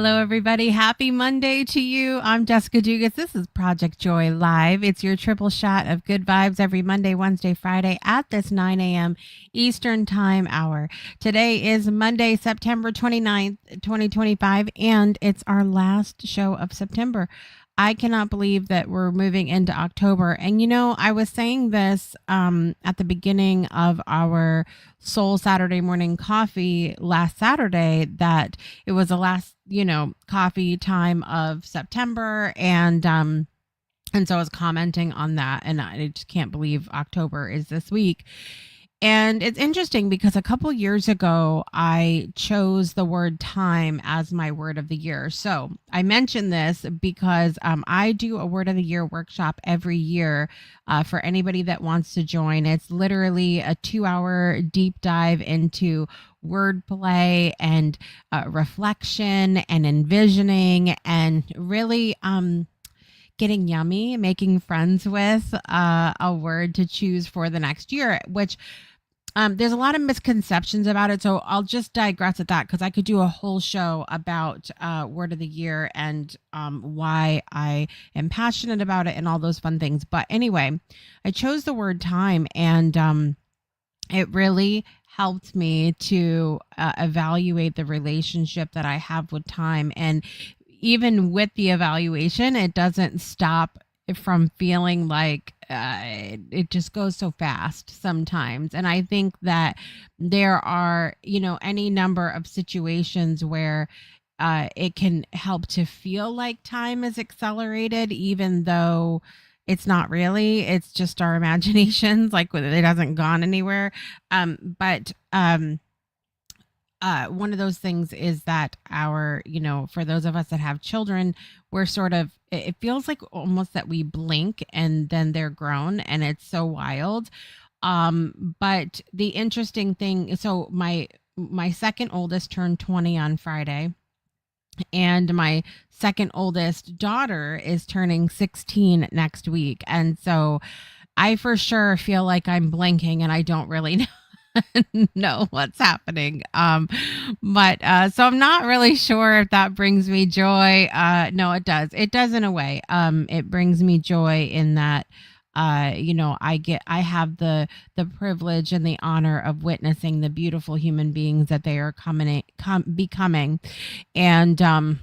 Hello, everybody. Happy Monday to you. I'm Jessica Dugas. This is Project Joy Live. It's your triple shot of good vibes every Monday, Wednesday, Friday at this 9 a.m. Eastern Time hour. Today is Monday, September 29th, 2025, and it's our last show of September. I cannot believe that we're moving into October. And I was saying this at the beginning of our Soul Saturday morning coffee last Saturday that it was the last, coffee time of September. And so I was commenting on that. And I just can't believe October is this week. And it's interesting because a couple years ago, I chose the word time as my word of the year. So I mention this because I do a word of the year workshop every year for anybody that wants to join. It's literally a 2-hour deep dive into wordplay and reflection and envisioning and really getting yummy, making friends with a word to choose for the next year, which there's a lot of misconceptions about it. So I'll just digress at that because I could do a whole show about word of the year and why I am passionate about it and all those fun things. But anyway, I chose the word time, and it really helped me to evaluate the relationship that I have with time. And even with the evaluation, it doesn't stop from feeling like it just goes so fast sometimes. And I think that there are, any number of situations where it can help to feel like time is accelerated, even though it's not really. It's just our imaginations, like it hasn't gone anywhere. But one of those things is that for those of us that have children, we're sort of, it feels like almost that we blink and then they're grown, and it's so wild. But the interesting thing, so my second oldest turned 20 on Friday, and my second oldest daughter is turning 16 next week. And so I for sure feel like I'm blinking and I don't really know know what's happening. But so I'm not really sure if that brings me joy. No, it does. It does in a way. It brings me joy in that I have the privilege and the honor of witnessing the beautiful human beings that they are becoming. And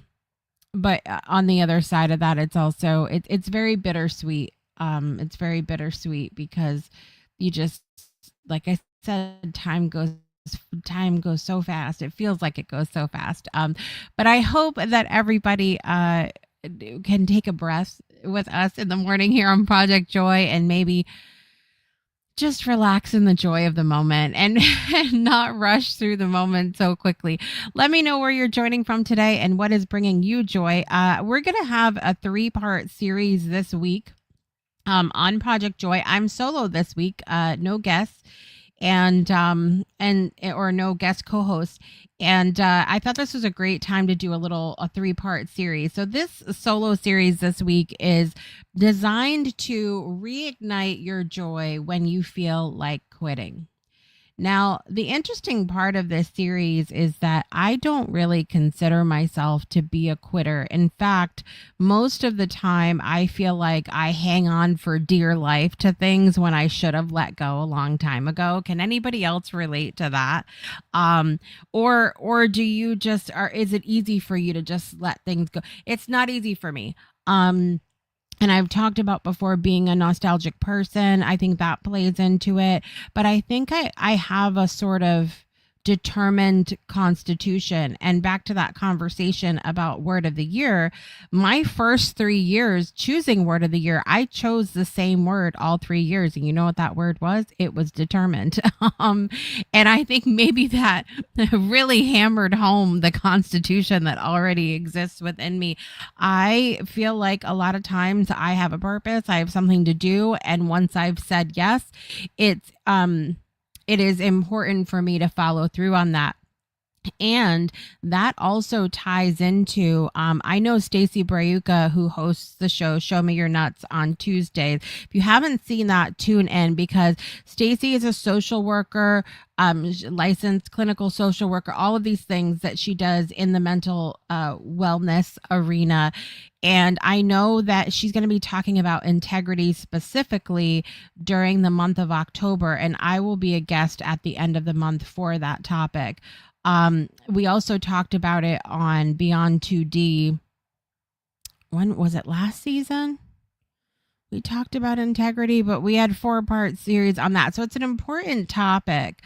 but on the other side of that, it's also it's very bittersweet. It's very bittersweet because you just, like I said, time goes so fast. It feels like it goes so fast. But I hope that everybody can take a breath with us in the morning here on Project Joy and maybe just relax in the joy of the moment and, and not rush through the moment so quickly. Let me know where you're joining from today and what is bringing you joy. We're going to have a 3-part series this week on Project Joy. I'm solo this week, no guests and or no guest co-host, and I thought this was a great time to do a 3-part series. So this solo series this week is designed to reignite your joy when you feel like quitting. Now, the interesting part of this series is that I don't really consider myself to be a quitter. In fact, most of the time I feel like I hang on for dear life to things when I should have let go a long time ago. Can anybody else relate to that? Or do you just, or is it easy for you to just let things go? It's not easy for me. And I've talked about before being a nostalgic person. I think that plays into it. But I think I have a sort of determined constitution. And back to that conversation about word of the year, my first 3 years choosing word of the year, I chose the same word all 3 years. And you know what that word was? It was determined. And I think maybe that really hammered home the constitution that already exists within me. I feel like a lot of times I have a purpose, I have something to do. And once I've said yes, it is important for me to follow through on that. And that also ties into, I know Stacey Brayuka, who hosts the show Show Me Your Nuts on Tuesdays. If you haven't seen that, tune in, because Stacey is a social worker, licensed clinical social worker, all of these things that she does in the mental wellness arena. And I know that she's going to be talking about integrity specifically during the month of October. And I will be a guest at the end of the month for that topic. We also talked about it on Beyond 2D. When was it, last season? We talked about integrity, but we had 4-part series on that. So it's an important topic.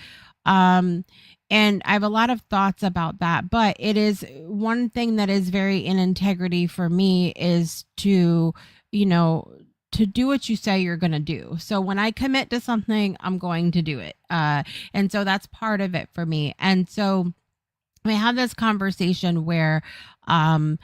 And I have a lot of thoughts about that, but it is one thing that is very in integrity for me is to, to do what you say you're going to do. So when I commit to something, I'm going to do it. And so that's part of it for me. And so we have this conversation where it's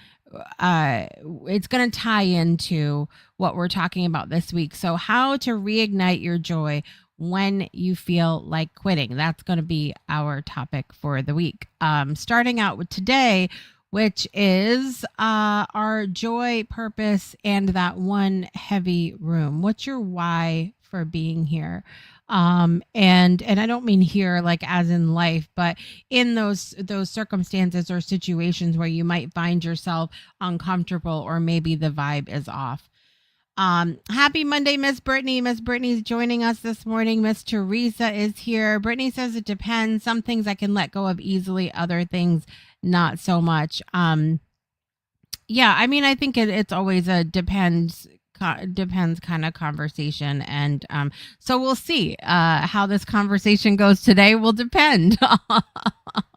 going to tie into what we're talking about this week. So how to reignite your joy when you feel like quitting. That's going to be our topic for the week. Starting out with today, which is our joy, purpose, and that one heavy room. What's your why for being here? And I don't mean here like as in life, but in those circumstances or situations where you might find yourself uncomfortable or maybe the vibe is off. Happy Monday, Miss Brittany. Miss Brittany's joining us this morning. Miss Teresa is here. Brittany says it depends. Some things I can let go of easily, other things not so much. Yeah, I mean, I think it's always a depends kind of conversation, and so we'll see how this conversation goes today will depend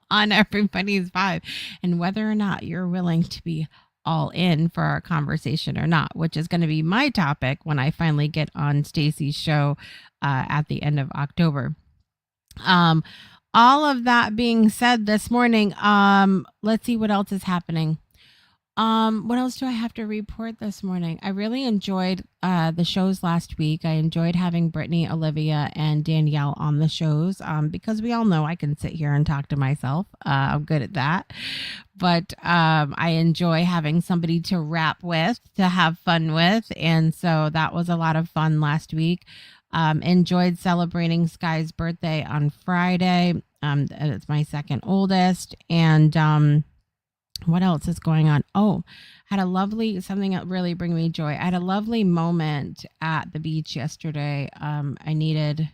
on everybody's vibe and whether or not you're willing to be all in for our conversation or not, which is going to be my topic when I finally get on Stacey's show at the end of October. All of that being said this morning, let's see what else is happening. What else do I have to report this morning? I really enjoyed the shows last week. I enjoyed having Brittany, Olivia, and Danielle on the shows because we all know I can sit here and talk to myself. I'm good at that. But I enjoy having somebody to rap with, to have fun with. And so that was a lot of fun last week. Enjoyed celebrating Sky's birthday on Friday. It's my second oldest. And what else is going on? Oh, had a lovely, something that really bring me joy. I had a lovely moment at the beach yesterday. I needed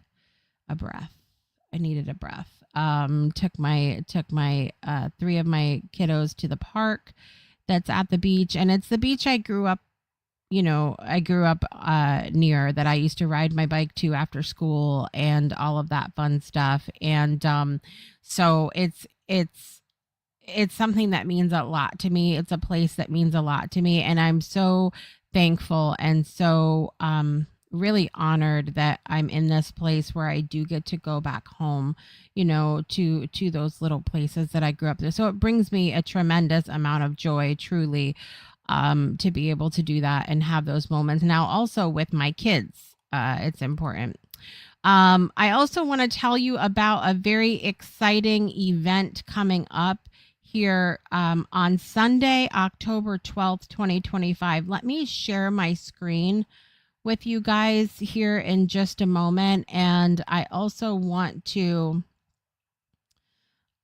a breath. Took my 3 of my kiddos to the park that's at the beach, and it's the beach I grew up near, that I used to ride my bike to after school and all of that fun stuff. And so it's something that means a lot to me. It's a place that means a lot to me. And I'm so thankful and so really honored that I'm in this place where I do get to go back home, to those little places that I grew up there. So it brings me a tremendous amount of joy, truly, to be able to do that and have those moments. Now, also with my kids, it's important. I also want to tell you about a very exciting event coming up here on Sunday, October 12th, 2025. Let me share my screen with you guys here in just a moment. And I also want to,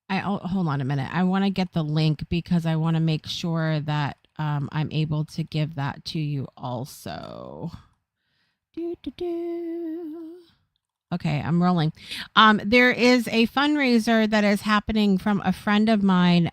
hold on a minute. I want to get the link because I want to make sure that I'm able to give that to you also. Okay, I'm rolling. There is a fundraiser that is happening from a friend of mine.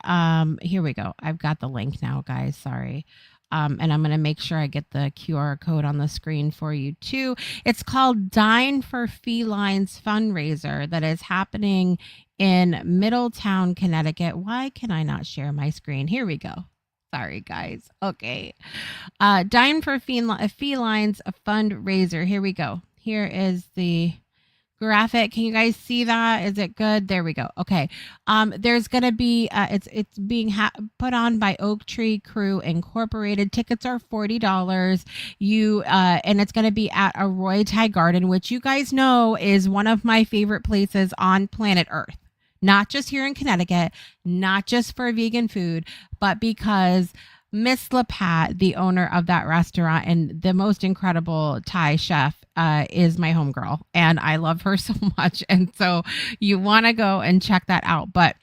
Here we go. I've got the link now, guys. Sorry. And I'm going to make sure I get the QR code on the screen for you too. It's called Dine for Felines fundraiser that is happening in Middletown, Connecticut. Why can I not share my screen? Here we go. Sorry, guys. Okay. Dine for Felines fundraiser. Here we go. Here is the graphic. Can you guys see that? Is it good? There we go. Okay. There's going to be, it's being put on by Oak Tree Crew Incorporated. Tickets are $40. And it's going to be at Arroy Thai Garden, which you guys know is one of my favorite places on planet Earth. not just here in Connecticut, not just for vegan food, but because Miss LaPat, the owner of that restaurant and the most incredible Thai chef, is my homegirl, and I love her so much. And so you want to go and check that out. But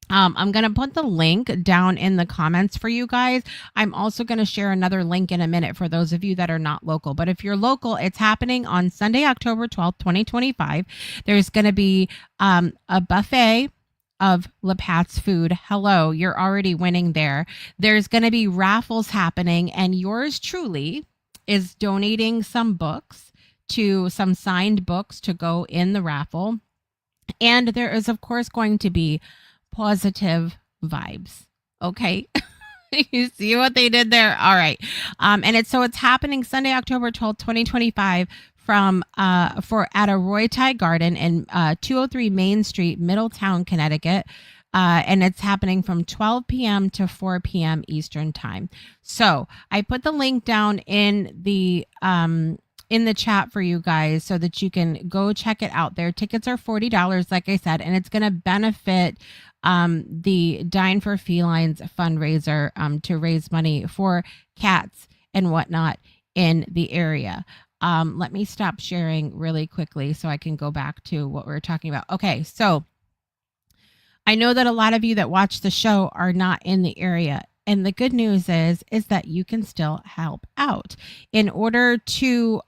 I'm going to put the link down in the comments for you guys. I'm also going to share another link in a minute for those of you that are not local. But if you're local, it's happening on Sunday, October 12th, 2025. There's going to be a buffet of LaPat's food. Hello, you're already winning there. There's going to be raffles happening, and yours truly is donating some books, to some signed books to go in the raffle. And there is, of course, going to be positive vibes. Okay. You see what they did there? All right. And it's happening Sunday, October 12th, 2025 from at a Roy Thai Garden in 203 Main Street, Middletown, Connecticut. And it's happening from 12 p.m. to 4 p.m. Eastern time. So I put the link down in the chat for you guys so that you can go check it out. Their tickets are $40, like I said, and it's going to benefit the Dine for Felines fundraiser to raise money for cats and whatnot in the area. Let me stop sharing really quickly so I can go back to what we were talking about. Okay, so I know that a lot of you that watch the show are not in the area. And the good news is that you can still help out. In order to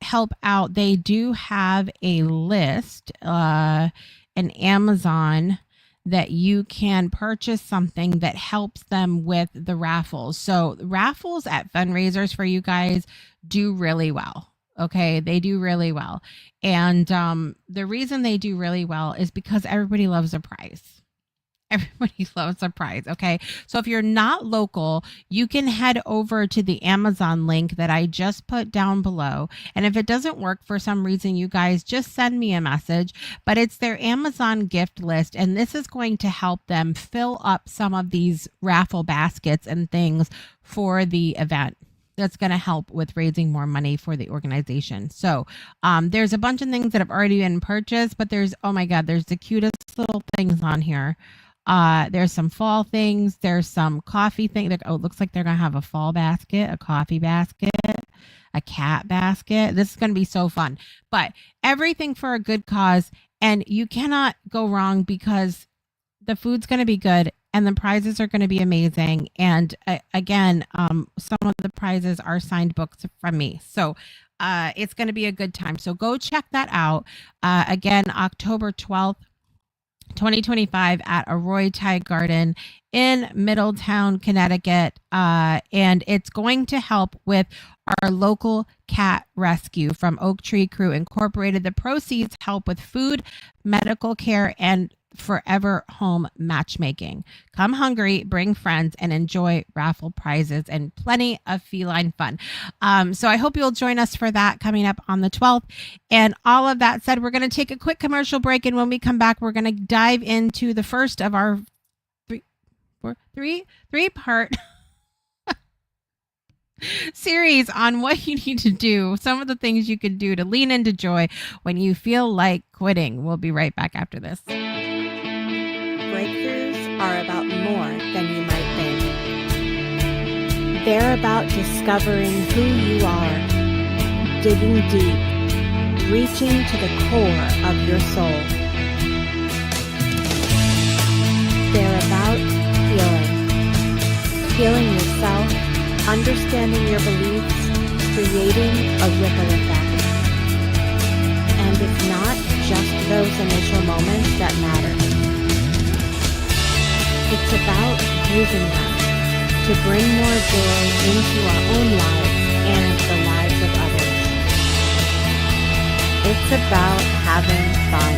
help out, they do have a list, an Amazon, that you can purchase something that helps them with the raffles. So raffles at fundraisers for you guys do really well. Okay, they do really well. And the reason they do really well is because everybody loves a prize. Everybody loves a prize. Okay. So if you're not local, you can head over to the Amazon link that I just put down below. And if it doesn't work for some reason, you guys just send me a message, but it's their Amazon gift list. And this is going to help them fill up some of these raffle baskets and things for the event. That's going to help with raising more money for the organization. So there's a bunch of things that have already been purchased, but there's the cutest little things on here. There's some fall things. There's some coffee thing. It looks like they're going to have a fall basket, a coffee basket, a cat basket. This is going to be so fun, but everything for a good cause. And you cannot go wrong because the food's going to be good and the prizes are going to be amazing. And again, some of the prizes are signed books from me. So it's going to be a good time. So go check that out. Again, October 12th, 2025 at a Roy Thai Garden in Middletown, Connecticut. And it's going to help with our local cat rescue from Oak Tree Crew Incorporated. The proceeds help with food, medical care, and forever home matchmaking. Come hungry, bring friends, and enjoy raffle prizes and plenty of feline fun. So I hope you'll join us for that coming up on the 12th. And all of that said, we're going to take a quick commercial break. And when we come back, we're going to dive into the first of our three-part series on what you need to do, some of the things you can do to lean into joy when you feel like quitting. We'll be right back after this. Breakthroughs are about more than you might think. They're about discovering who you are, digging deep, reaching to the core of your soul. They're about healing yourself, understanding your beliefs, creating a ripple effect. And it's not just those initial moments that matter. It's about using them to bring more joy into our own lives and the lives of others. It's about having fun,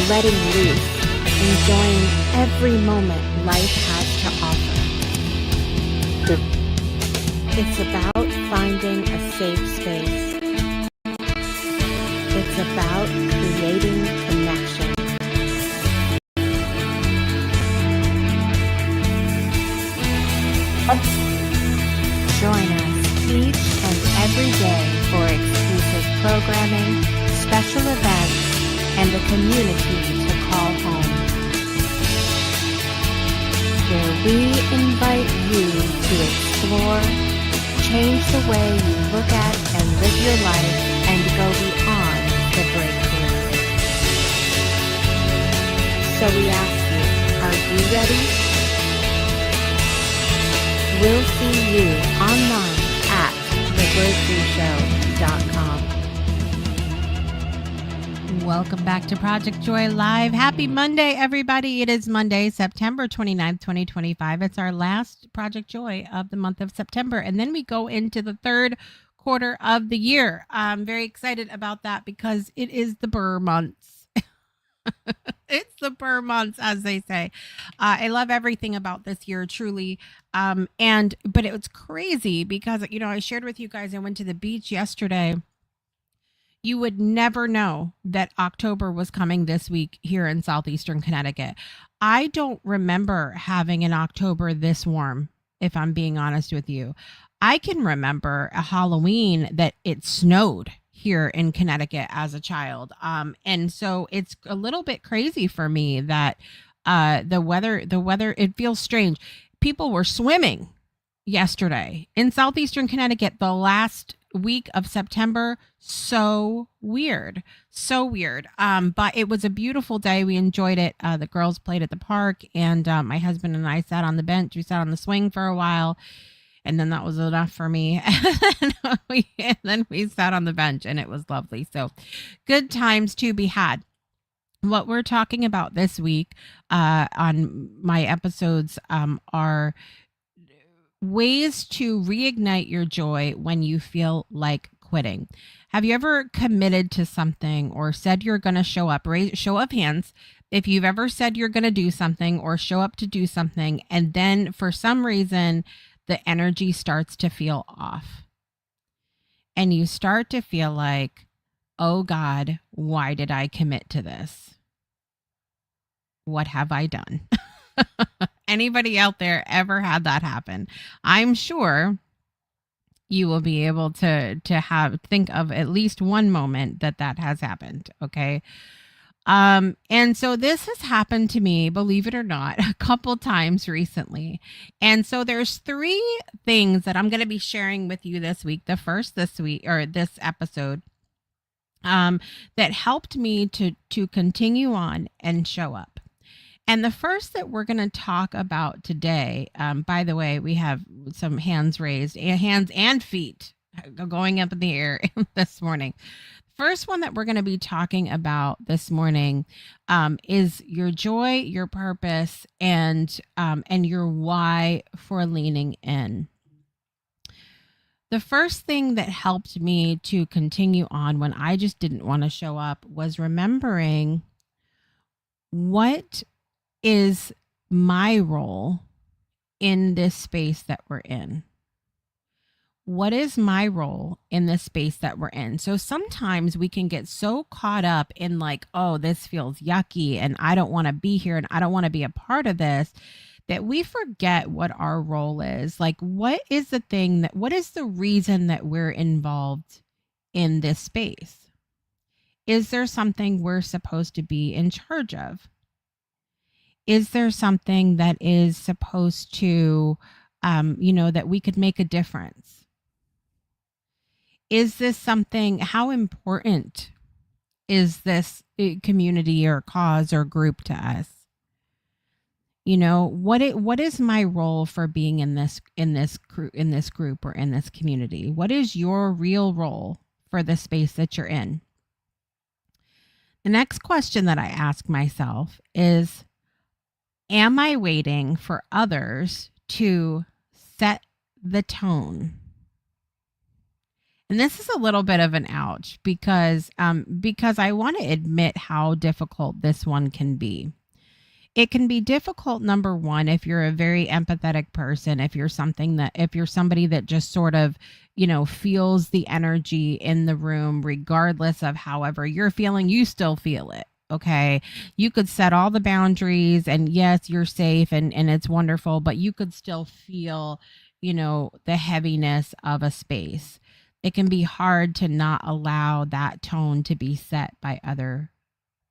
letting loose, enjoying every moment life has to offer. It's about finding a safe space. It's about creating connection. Join us each and every day for exclusive programming, special events, and a community to call home. We invite you to explore, change the way you look at and live your life, and go beyond the breakthrough. So we ask you, are you ready? We'll see you online at thebreakthroughshow.com. Welcome back to Project Joy Live. Happy Monday, everybody. It is Monday, September 29th, 2025. It's our last Project Joy of the month of September. And then we go into the third quarter of the year. I'm very excited about that because it is the Burr months. It's the Burr months, as they say. I love everything about this year, truly. But it was crazy because, I shared with you guys, I went to the beach yesterday. You would never know that October was coming this week here in southeastern Connecticut. I don't remember having an October this warm, if I'm being honest with you. I can remember a Halloween that it snowed here in Connecticut as a child. And so it's a little bit crazy for me that the weather, it feels strange. People were swimming yesterday in southeastern Connecticut the last week of September. So weird. But it was a beautiful day. We enjoyed it. The girls played at the park, and my husband and I sat on the bench. We sat on the swing for a while, and then that was enough for me. And then we sat on the bench, and it was lovely. So good times to be had. What we're talking about this week on my episodes are ways to reignite your joy when you feel like quitting. Have you ever committed to something or said you're going to show up? Show of hands if you've ever said you're going to do something or show up to do something, and then for some reason the energy starts to feel off. And you start to feel like, oh God, why did I commit to this? What have I done? Anybody out there ever had that happen? I'm sure you will be able to think of at least one moment that has happened. Okay. And so this has happened to me, believe it or not, a couple times recently. And so there's three things that I'm going to be sharing with you this week. The first this week, or this episode, that helped me to continue on and show up. And the first that we're going to talk about today, by the way, we have some hands raised, hands and feet going up in the air this morning. First one that we're going to be talking about this morning is your joy, your purpose, and your why for leaning in. The first thing that helped me to continue on when I just didn't want to show up was remembering what is my role in this space that we're in. What is my role in this space that we're in? So sometimes we can get so caught up in like, oh, this feels yucky and I don't want to be here and I don't want to be a part of this, that we forget what our role is. Like, what is the reason that we're involved in this space? Is there something we're supposed to be in charge of? Is there something that is supposed to, that we could make a difference? Is this something, how important is this community or cause or group to us? What is my role for being in this group or in this community? What is your real role for the space that you're in? The next question that I ask myself is, am I waiting for others to set the tone? And this is a little bit of an ouch because I want to admit how difficult this one can be. It can be difficult, number one, if you're a very empathetic person, if you're somebody that just sort of, feels the energy in the room, regardless of however you're feeling, you still feel it. Okay. You could set all the boundaries and yes, you're safe and it's wonderful, but you could still feel, the heaviness of a space. It can be hard to not allow that tone to be set by other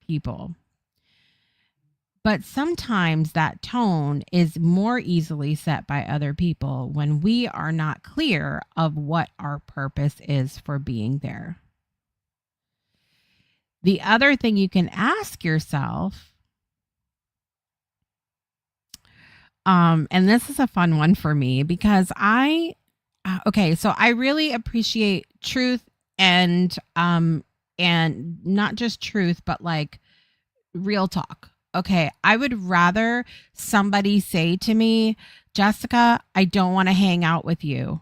people. But sometimes that tone is more easily set by other people when we are not clear of what our purpose is for being there. The other thing you can ask yourself, and this is a fun one for me because okay, so I really appreciate truth and not just truth, but like real talk. Okay, I would rather somebody say to me, Jessica, I don't want to hang out with you.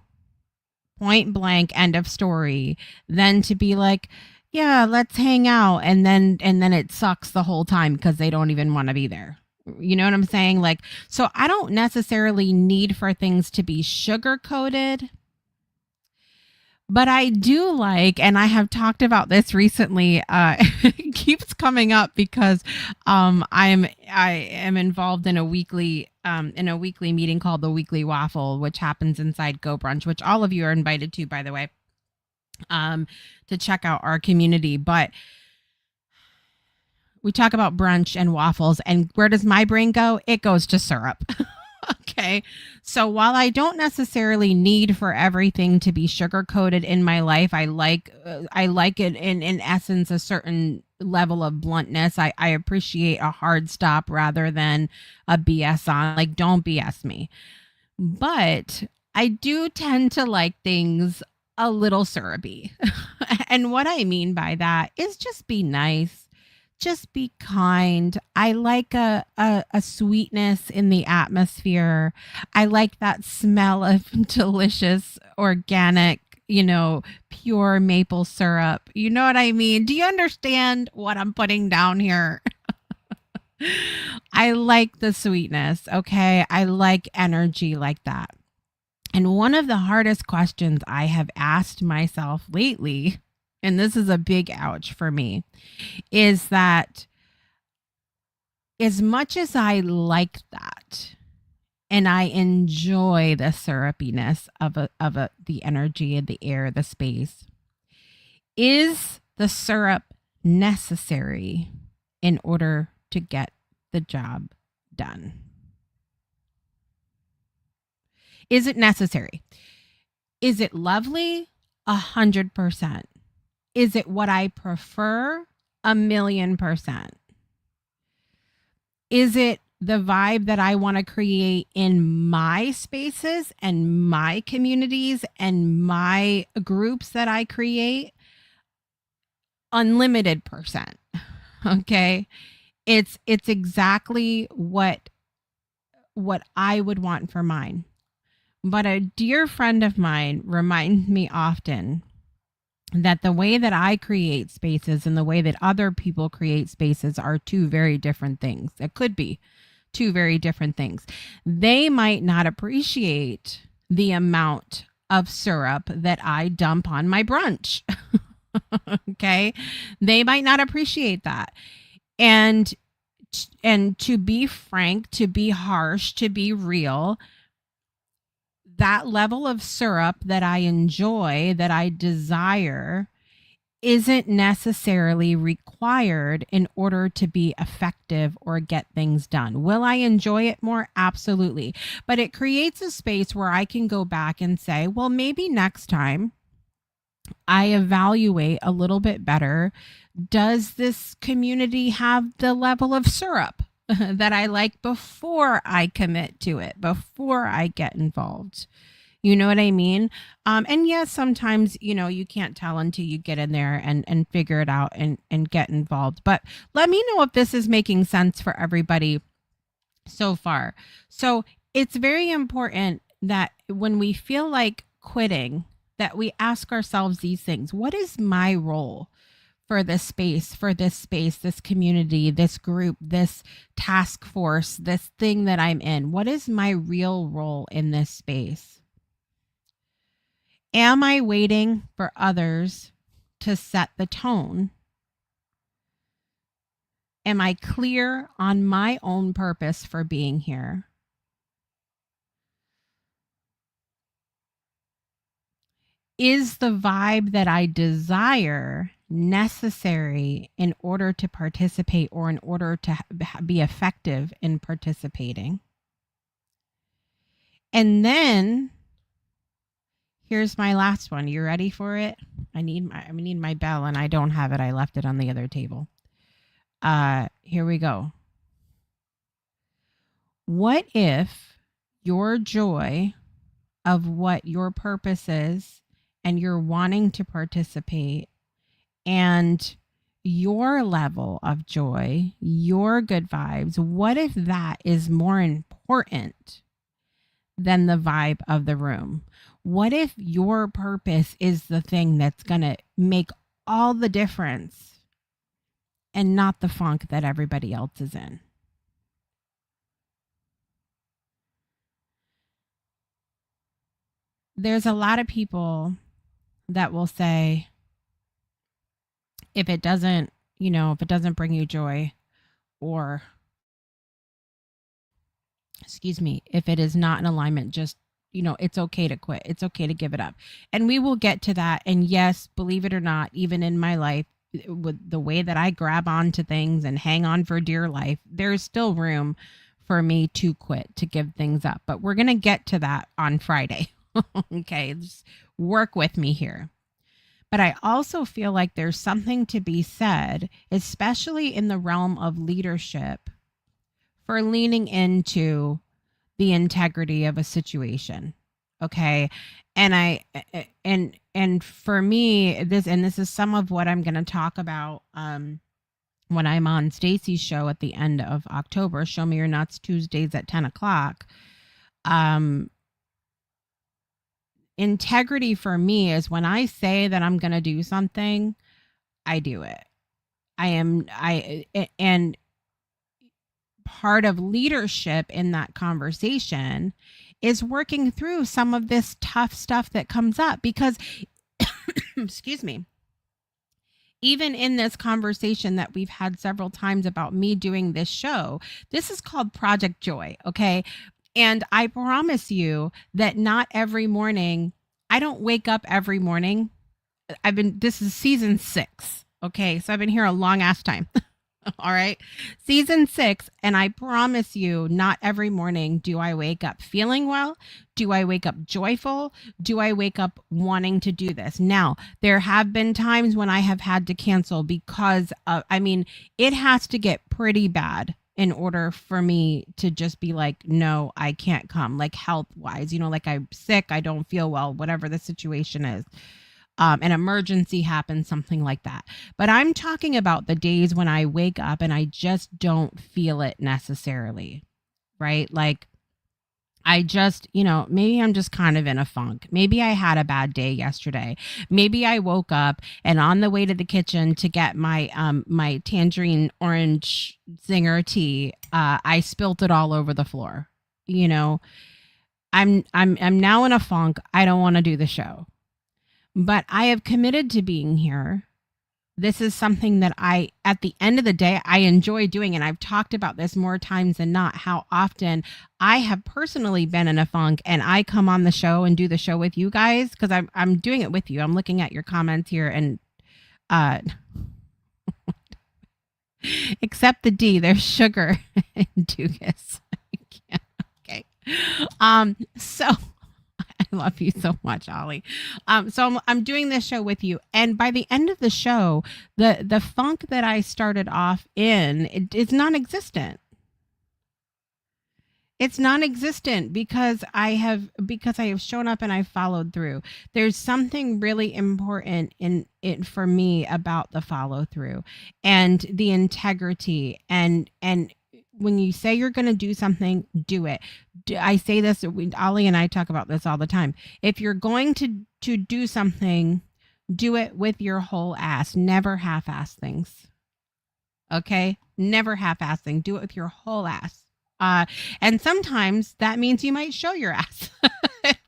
Point blank, end of story, than to be like, yeah, let's hang out and then it sucks the whole time because they don't even want to be there. You know what I'm saying? Like, so I don't necessarily need for things to be sugar coated. But I do like, and I have talked about this recently. It keeps coming up because I am involved in a weekly meeting called the Weekly Waffle, which happens inside Go Brunch, which all of you are invited to, by the way, to check out our community. But we talk about brunch and waffles, and where does my brain go? It goes to syrup. Okay. So while I don't necessarily need for everything to be sugar coated in my life, I like it in essence a certain level of bluntness. I appreciate a hard stop rather than a BS on. Like, don't BS me. But I do tend to like things a little syrupy. And what I mean by that is just be nice. Just be kind. I like a sweetness in the atmosphere. I like that smell of delicious, organic, pure maple syrup. You know what I mean? Do you understand what I'm putting down here? I like the sweetness. Okay. I like energy like that. And one of the hardest questions I have asked myself lately, and this is a big ouch for me, is that as much as I like that and I enjoy the syrupiness of the energy of the air, the space, is the syrup necessary in order to get the job done? Is it necessary? Is it lovely? 100%. Is it what I prefer? 1,000,000%. Is it the vibe that I want to create in my spaces and my communities and my groups that I create? Unlimited percent. Okay. It's exactly what I would want for mine. But a dear friend of mine reminds me often that the way that I create spaces and the way that other people create spaces are two very different things. It could be two very different things. They might not appreciate the amount of syrup that I dump on my brunch. Okay? They might not appreciate that. And to be frank, to be harsh, to be real, that level of syrup that I enjoy, that I desire, isn't necessarily required in order to be effective or get things done. Will I enjoy it more? Absolutely. But it creates a space where I can go back and say, well, maybe next time I evaluate a little bit better. Does this community have the level of syrup that I like before I commit to it, before I get involved? You know what I mean? And yes, sometimes, you can't tell until you get in there and figure it out and get involved. But let me know if this is making sense for everybody so far. So it's very important that when we feel like quitting, that we ask ourselves these things. What is my role for this space, this community, this group, this task force, this thing that I'm in? What is my real role in this space? Am I waiting for others to set the tone? Am I clear on my own purpose for being here? Is the vibe that I desire necessary in order to participate or in order to be effective in participating. And then here's my last one. You ready for it? I need my bell, and I don't have it. I left it on the other table. Here we go. What if your joy of what your purpose is and you're wanting to participate, and your level of joy, your good vibes, what if that is more important than the vibe of the room? What if your purpose is the thing that's going to make all the difference and not the funk that everybody else is in? There's a lot of people that will say, if it doesn't, if it doesn't bring you joy, or excuse me, if it is not in alignment, just, it's okay to quit. It's okay to give it up. And we will get to that. And yes, believe it or not, even in my life, with the way that I grab onto things and hang on for dear life, there's still room for me to quit, to give things up. But we're going to get to that on Friday. Okay, just work with me here. But I also feel like there's something to be said, especially in the realm of leadership, for leaning into the integrity of a situation. Okay. And for me, this is some of what I'm going to talk about when I'm on Stacy's show at the end of October, Show Me Your Nuts, Tuesdays at 10 o'clock. Integrity for me is when I say that I'm going to do something, I do it. And part of leadership in that conversation is working through some of this tough stuff that comes up, because excuse me, even in this conversation that we've had several times about me doing this show, this is called Project Joy. Okay. And I promise you that not every morning, I don't wake up every morning. This is season 6. Okay. So I've been here a long ass time. All right. Season 6. And I promise you, not every morning do I wake up feeling well. Do I wake up joyful? Do I wake up wanting to do this? Now, there have been times when I have had to cancel because it has to get pretty bad in order for me to just be like, no, I can't come, like health wise, like I'm sick, I don't feel well, whatever the situation is. An emergency happens, something like that. But I'm talking about the days when I wake up and I just don't feel it necessarily, right? Like I just, maybe I'm just kind of in a funk. Maybe I had a bad day yesterday. Maybe I woke up and on the way to the kitchen to get my my tangerine orange zinger tea, I spilt it all over the floor. I'm now in a funk. I don't want to do the show. But I have committed to being here. This is something that at the end of the day, I enjoy doing. And I've talked about this more times than not, how often I have personally been in a funk and I come on the show and do the show with you guys, because I'm doing it with you. I'm looking at your comments here and except the D, there's sugar and Dugas. Okay. So I love you so much, Ollie. So I'm doing this show with you, and by the end of the show, the funk that I started off in is non-existent. It's non-existent because I have shown up and I've followed through. There's something really important in it for me about the follow through and the integrity, and when you say you're going to do something, do it. I say this, Ollie and I talk about this all the time. If you're going to do something, do it with your whole ass. Never half-ass things. Okay? Never half-ass things. Do it with your whole ass. And sometimes that means you might show your ass.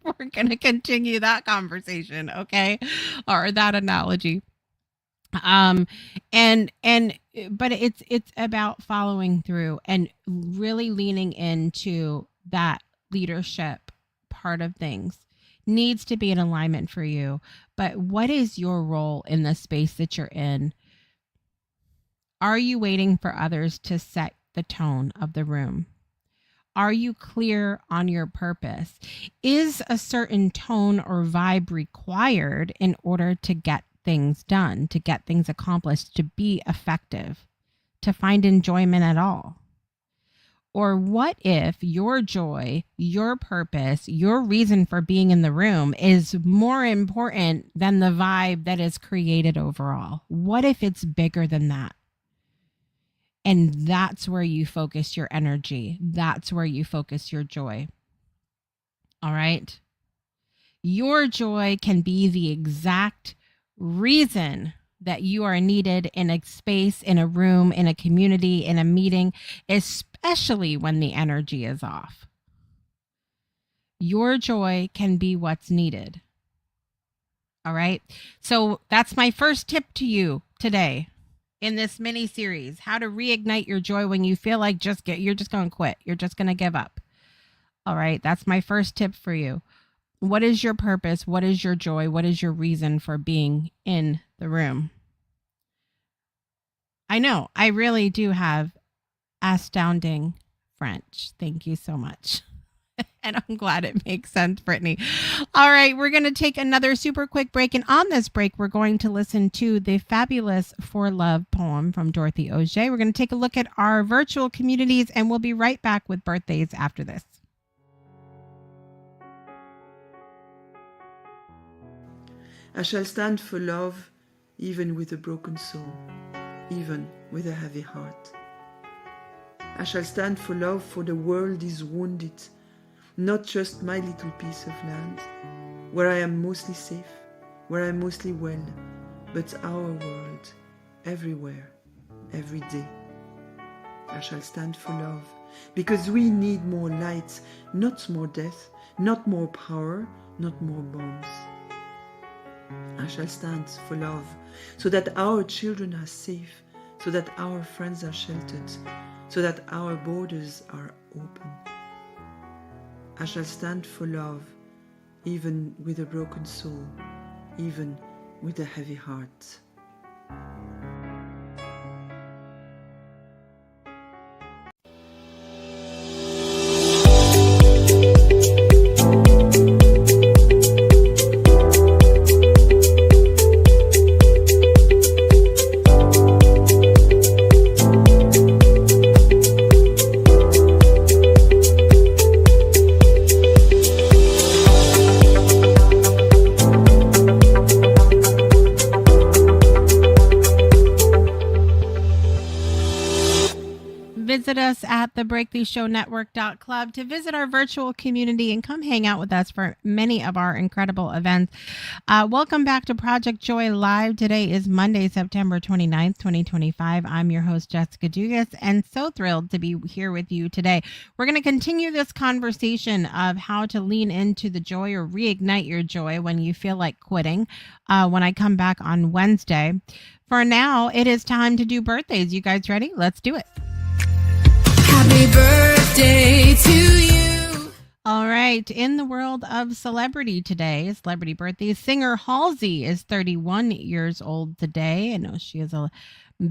We're going to continue that conversation, okay? Or that analogy. But it's about following through and really leaning into that leadership part of things. needs to be in alignment for you. But what is your role in the space that you're in? Are you waiting for others to set the tone of the room? Are you clear on your purpose? Is a certain tone or vibe required in order to get things done, to get things accomplished, to be effective, to find enjoyment at all? Or what if your joy, your purpose, your reason for being in the room is more important than the vibe that is created overall? What if it's bigger than that? And that's where you focus your energy. That's where you focus your joy. All right. Your joy can be the exact reason that you are needed in a space, in a room, in a community, in a meeting, especially when the energy is off. Your joy can be what's needed. All right. So that's my first tip to you today in this mini series, how to reignite your joy when you feel like you're just going to quit. You're just going to give up. All right. That's my first tip for you. What is your purpose? What is your joy? What is your reason for being in the room? I know I really do have astounding French. Thank you so much. And I'm glad it makes sense, Brittany. All right, we're going to take another super quick break. And on this break, we're going to listen to the fabulous For Love poem from Dorothy Auger. We're going to take a look at our virtual communities, and we'll be right back with birthdays after this. I shall stand for love, even with a broken soul, even with a heavy heart. I shall stand for love, for the world is wounded, not just my little piece of land, where I am mostly safe, where I am mostly well, but our world, everywhere, every day. I shall stand for love, because we need more light, not more death, not more power, not more bombs. I shall stand for love, so that our children are safe, so that our friends are sheltered, so that our borders are open. I shall stand for love, even with a broken soul, even with a heavy heart. Visit us at the breakthroughshownetwork.club to visit our virtual community and come hang out with us for many of our incredible events. Welcome back to Project Joy Live. Today is Monday, September 29th, 2025. I'm your host, Jessica Dugas, and so thrilled to be here with you today. We're going to continue this conversation of how to lean into the joy or reignite your joy when you feel like quitting when I come back on Wednesday. For now, it is time to do birthdays. You guys ready? Let's do it. Happy birthday to you. All right. In the world of celebrity today, celebrity birthdays, singer Halsey is 31 years old today. I know she has a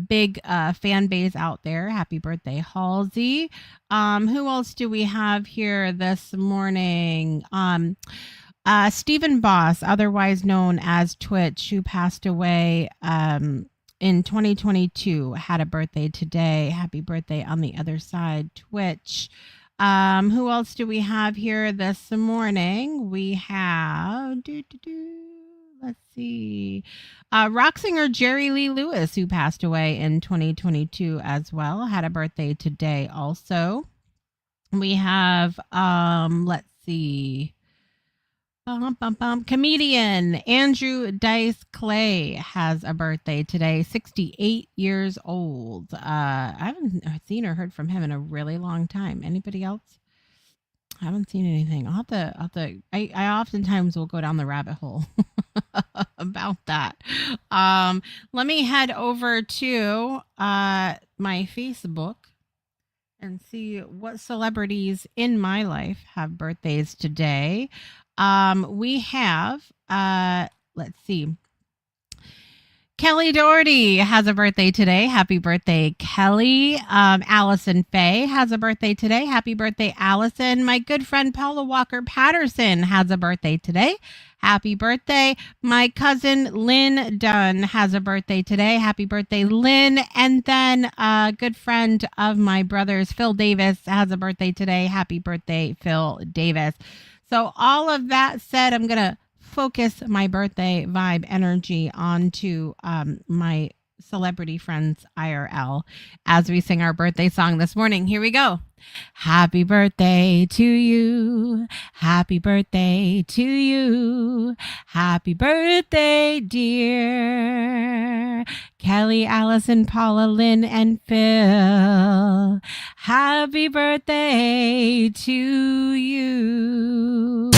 big fan base out there. Happy birthday, Halsey. Who else do we have here this morning? Stephen Boss, otherwise known as Twitch, who passed away in 2022, had a birthday today. Happy birthday on the other side, Twitch. Who else do we have here this morning? We have, let's see, rock singer Jerry Lee Lewis, who passed away in 2022 as well, had a birthday today also. We have, let's see, comedian Andrew Dice Clay has a birthday today, 68 years old. I haven't seen or heard from him in a really long time. Anybody else? I haven't seen anything. I oftentimes will go down the rabbit hole about that. Let me head over to my Facebook and see what celebrities in my life have birthdays today. We have, let's see. Kelly Doherty has a birthday today. Happy birthday, Kelly. Allison Faye has a birthday today. Happy birthday, Allison. My good friend Paula Walker Patterson has a birthday today. Happy birthday. My cousin Lynn Dunn has a birthday today. Happy birthday, Lynn. And then a good friend of my brother's, Phil Davis, has a birthday today. Happy birthday, Phil Davis. So all of that said, I'm going to focus my birthday vibe energy onto my celebrity friends IRL as we sing our birthday song this morning. Here we go. Happy birthday to you. Happy birthday to you. Happy birthday, dear Kelly, Allison, Paula, Lynn, and Phil. Happy birthday to you.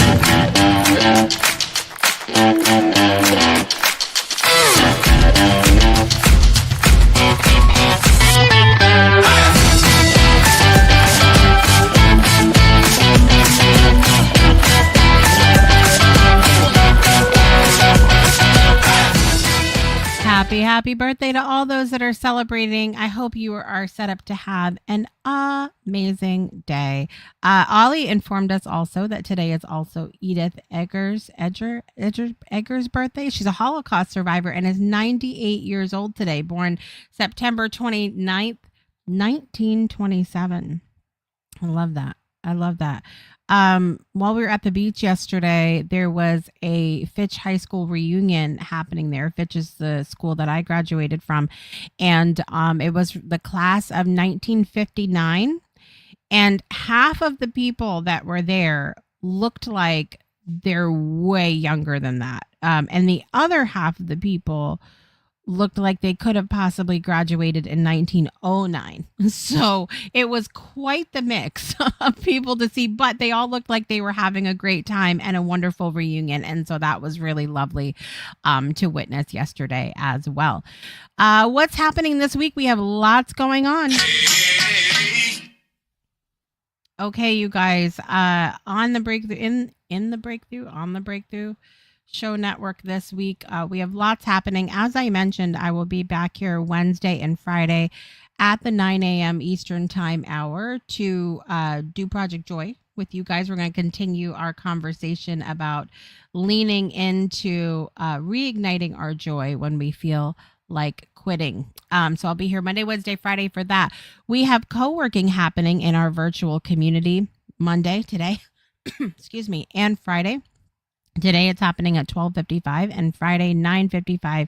Happy birthday to all those that are celebrating. I hope you are set up to have an amazing day. Ollie informed us also that today is also Edith Eggers' birthday. She's a Holocaust survivor and is 98 years old today, born September 29th, 1927. I love that. While we were at the beach yesterday, there was a Fitch High School reunion happening there. Fitch is the school that I graduated from. And it was the class of 1959. And half of the people that were there looked like they're way younger than that. And the other half of the people looked like they could have possibly graduated in 1909. So it was quite the mix of people to see, but they all looked like they were having a great time and a wonderful reunion. And so that was really lovely to witness yesterday as well. What's happening this week? We have lots going on. Okay, you guys, on the breakthrough, on the breakthrough show network this week, we have lots happening. As I mentioned, I will be back here Wednesday and Friday at the 9 a.m. Eastern time hour to do Project Joy with you guys. We're going to continue our conversation about leaning into reigniting our joy when we feel like quitting. So I'll be here Monday, Wednesday, Friday for that. We have co-working happening in our virtual community Monday, today, excuse me, and Friday. Today it's happening at 12:55 and Friday 9:55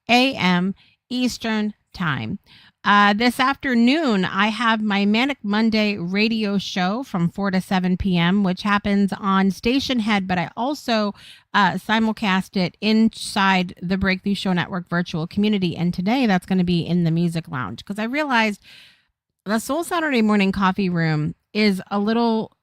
a.m. Eastern time. This afternoon, I have my Manic Monday radio show from 4 to 7 p.m., which happens on Station Head, but I also simulcast it inside the Breakthrough Show Network virtual community. And today that's going to be in the Music Lounge because I realized the Soul Saturday Morning Coffee Room is a little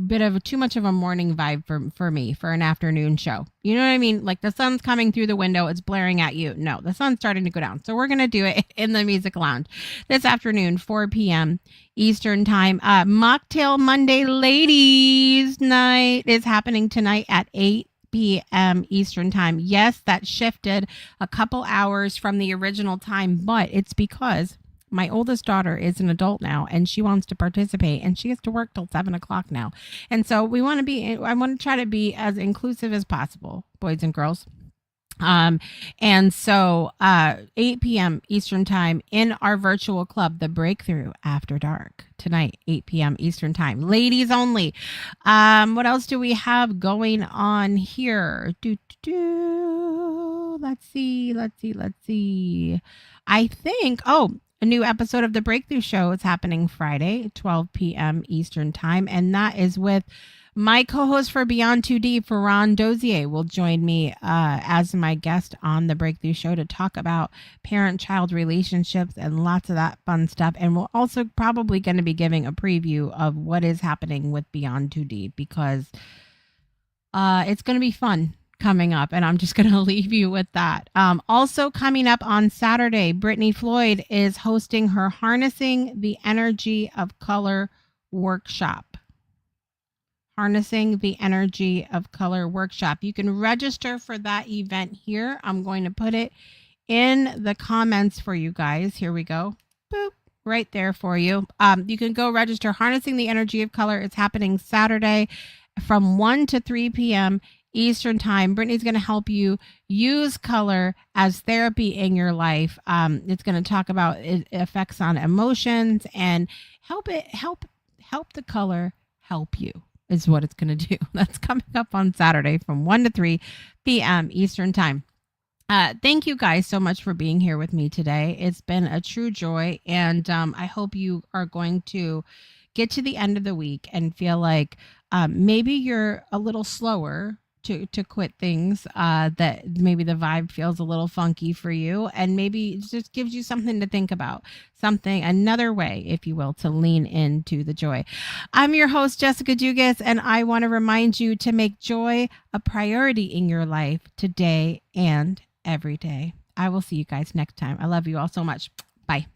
bit of too much of a morning vibe for me for an afternoon show. You know what I mean? Like the sun's coming through the window, it's blaring at you. No, the sun's starting to go down. So we're going to do it in the Music Lounge this afternoon, 4 p.m. Eastern time. Mocktail Monday Ladies Night is happening tonight at 8 p.m. Eastern time. Yes, that shifted a couple hours from the original time, but it's because my oldest daughter is an adult now and she wants to participate and she has to work till 7 o'clock now. And so I want to try to be as inclusive as possible, boys and girls. And so 8 p.m. Eastern time in our virtual club, The Breakthrough After Dark tonight, 8 p.m. Eastern time, ladies only. What else do we have going on here? Let's see. I think, a new episode of The Breakthrough Show is happening Friday, 12 p.m. Eastern time, and that is with my co-host for Beyond 2D, Ferran Dozier, will join me as my guest on The Breakthrough Show to talk about parent-child relationships and lots of that fun stuff. And we're also probably going to be giving a preview of what is happening with Beyond 2D because it's going to be fun coming up, and I'm just going to leave you with that. Also coming up on Saturday, Brittany Floyd is hosting her Harnessing the Energy of Color workshop. Harnessing the Energy of Color workshop. You can register for that event here. I'm going to put it in the comments for you guys. Here we go. Boop. Right there for you. You can go register. Harnessing the Energy of Color is happening Saturday from 1 to 3 p.m. Eastern time. Brittany's going to help you use color as therapy in your life. It's going to talk about effects on emotions and help the color help you is what it's going to do. That's coming up on Saturday from 1 to 3 p.m. Eastern time. Thank you guys so much for being here with me today. It's been a true joy, and I hope you are going to get to the end of the week and feel like maybe you're a little slower to quit things, that maybe the vibe feels a little funky for you, and maybe it just gives you something to think about, another way, if you will, to lean into the joy. I'm your host, Jessica Dugas, and I want to remind you to make joy a priority in your life today and every day. I will see you guys next time. I love you all so much. Bye.